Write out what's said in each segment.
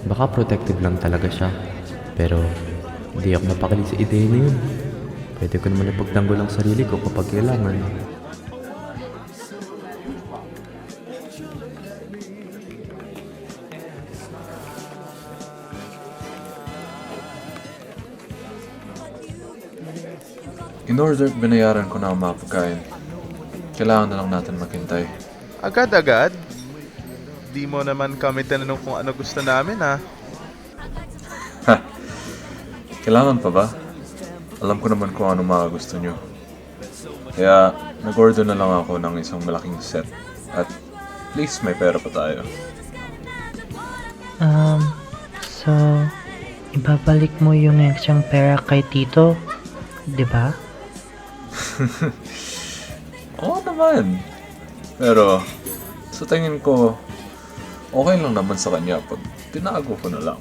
Baka protective lang talaga siya. Pero hindi ako mapakali sa ideya na yun. Pwede ko naman ipagtanggol ang sarili ko kapag kailangan. In-order, binayaran ko na ang mga pagkain. Kailangan na lang natin maghintay. Agad-agad? Di mo naman kami tinanong kung ano gusto namin, ha? Kailangan pa ba? Alam ko naman kung ano mga gusto nyo. Kaya, nag-order na lang ako ng isang malaking set. At least may pera pa tayo. So, ibabalik mo yung extrang pera kay Tito, di ba? Oo naman. Pero, sa tingin ko, okay lang naman sa kanya pag tinago ko na lang.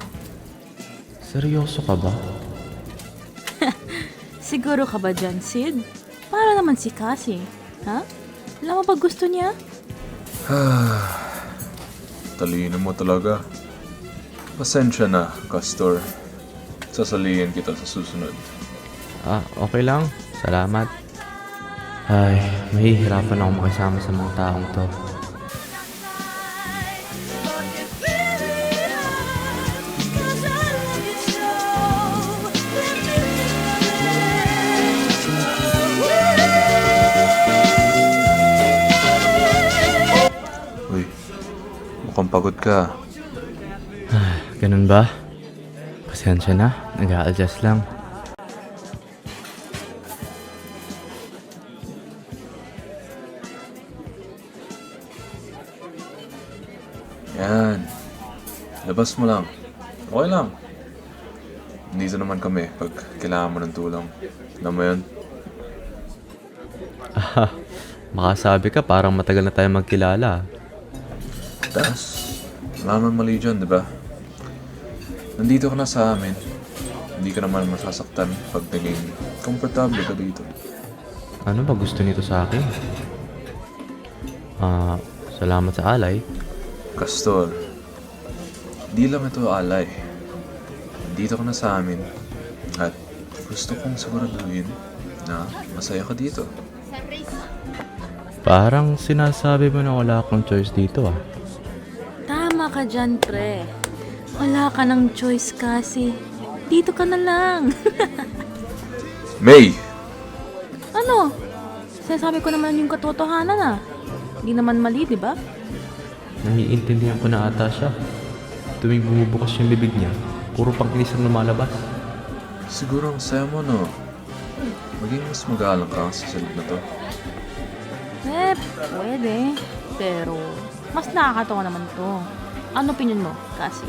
Seryoso ka ba? Siguro ka ba dyan, Sid? Para naman si Cassie. Ha? Alam mo ba gusto niya? Talino mo talaga. Pasensya na, Castor. Sasalihin kita sa susunod. Okay lang. Salamat. Ay, mahihirapan ako makisama sa mga taong to. Uy, mukhang pagod ka. Ganun ba? Pasensya na. Nag-a-adjust lang. Yan. Labas mo lang. Okay lang. Dito naman kami pag kailangan mo ng tulong. Alam mo yun? Makasabi ka parang matagal na tayo magkilala. Das. Wala naman mali dyan, di ba? Nandito ka na sa amin. Hindi ka naman masasaktan pag naging komportable ka dito. Ano ba gusto nito sa akin? Salamat sa alay. Castor, di lang ito alay. Dito ka na sa amin. At gusto kong siguraduhin na masaya ka dito. Parang sinasabi mo na wala akong choice dito ah. Tama ka dyan, pre. Wala ka ng choice, Cassie. Dito ka na lang. May! Ano? Sinasabi ko naman yung katotohanan, ah. Hindi naman mali, di ba? Naiintindihan ko na ata siya. Tuwing bumubukas yung bibig niya, puro pangkinis ang lumalabas. Siguro ang saya mo, no? Maging mas magalang ka sa silid na to. Pwede. Pero, mas nakakatawa naman to. Ano opinion mo, Cassie?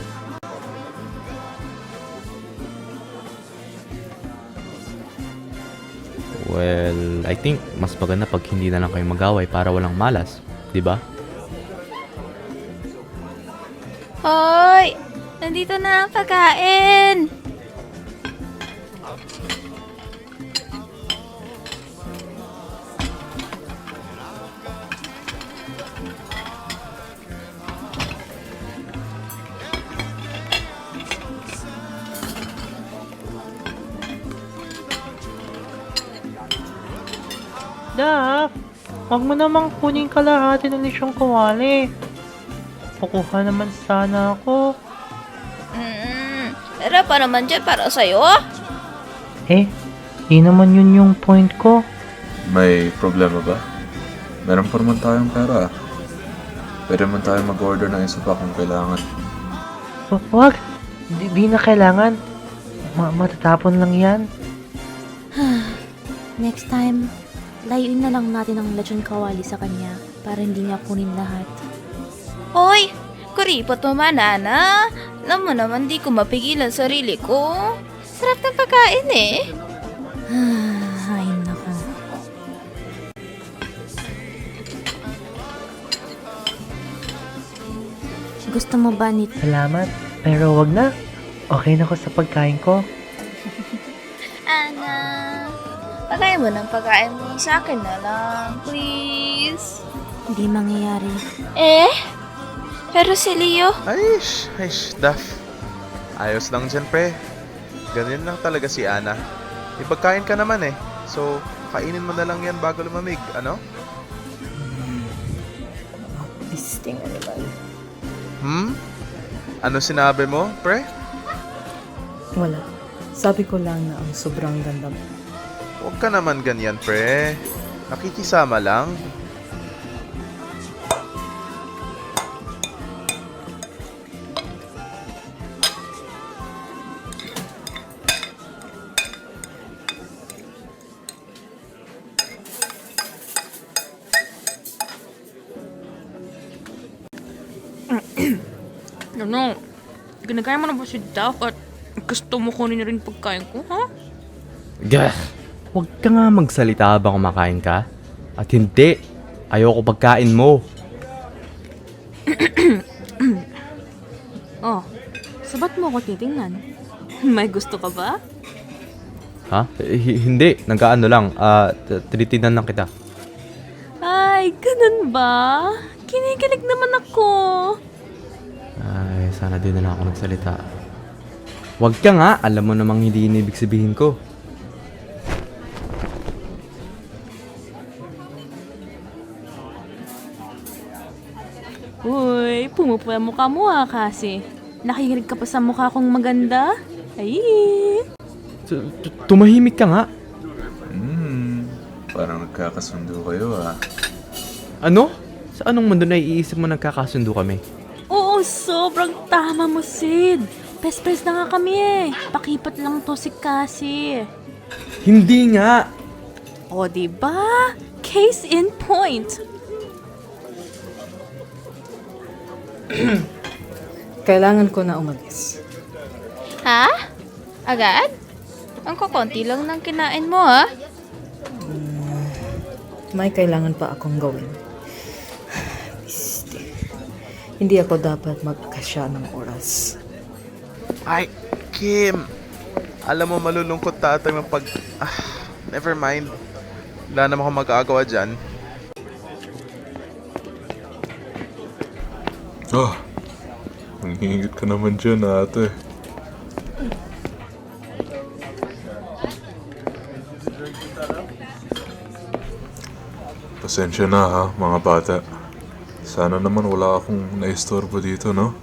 Well, I think mas maganda pag hindi na lang kayo mag-away para walang malas, di ba? Hoy! Nandito na ang pagkain! Dap, wag mo namang kunin kalahati ng lisyong kawali. Kukuha naman sana ako. Pero pa naman dyan para sa'yo? Di naman yun yung point ko. May problema ba? Meron pa naman tayong pera. Pwede naman tayo mag-order ng isa pa kung kailangan. Wag, di na kailangan. Matatapon lang yan. Next time, layuin na lang natin ang lechon kawali sa kanya para hindi niya kunin lahat. Hoy! Kuripot mo man, Ana. Alam mo naman di ko mapigilan sarili ko. Sarap ng pagkain eh. Ay, naku. Gusto mo ba nito? Salamat, pero wag na. Okay na ako sa pagkain ko. Ana, pagkain mo ng pagkain mo sa akin na lang, please. Hindi mangyayari. Pero si Leo, Aish, Daph. Ayos lang dyan, pre. Ganyan lang talaga si Ana. May pagkain ka naman eh. So, kainin mo na lang yan bago lumamig, ano? Bisting animal. Ano sinabi mo, pre? Wala. Sabi ko lang na ang sobrang ganda mo. Huwag ka naman ganyan, pre. Nakikisama lang. Ano? Ginagaya mo na ba si Duff at gusto mo kunin na rin pagkain ko, ha? Gah! Huwag ka nga magsalita habang kumakain ka. At hindi, ayoko pagkain mo. Oh, sabat mo ako titingnan. May gusto ka ba? Ha? Hindi, nag-ano lang. Tinitinan lang kita. Ay, ganun ba? Kinikilig naman ako. Ay, sana din na lang ako nagsalita. Huwag ka nga, alam mo namang hindi yun ibig sabihin ko. Uy, pumupuya mukha mo kasi. Nakikinig ka pa sa mukha kong maganda? Ay! Tumahimik ka nga. Parang nagkakasundo kayo ah. Ano? Sa anong mundo na iisip mo nagkakasundo kami? Oo, sobrang tama mo, Sid. Best friends na nga kami eh. Pakipat lang to si Cassie. Hindi nga! O, diba? Case in point. Kailangan ko na umalis. Ha? Agad? Ang kukonti lang ng kinain mo, ha? May kailangan pa akong gawin. Piste. Hindi ako dapat magkasya ng oras. Ay, Kim! Alam mo, malulungkot tatay mo pag... never mind. Wala naman akong magagawa dyan. Nanghihingit ka naman dyan, ate. Pasensya na ha, mga bata. Sana naman wala akong naistorbo dito, no?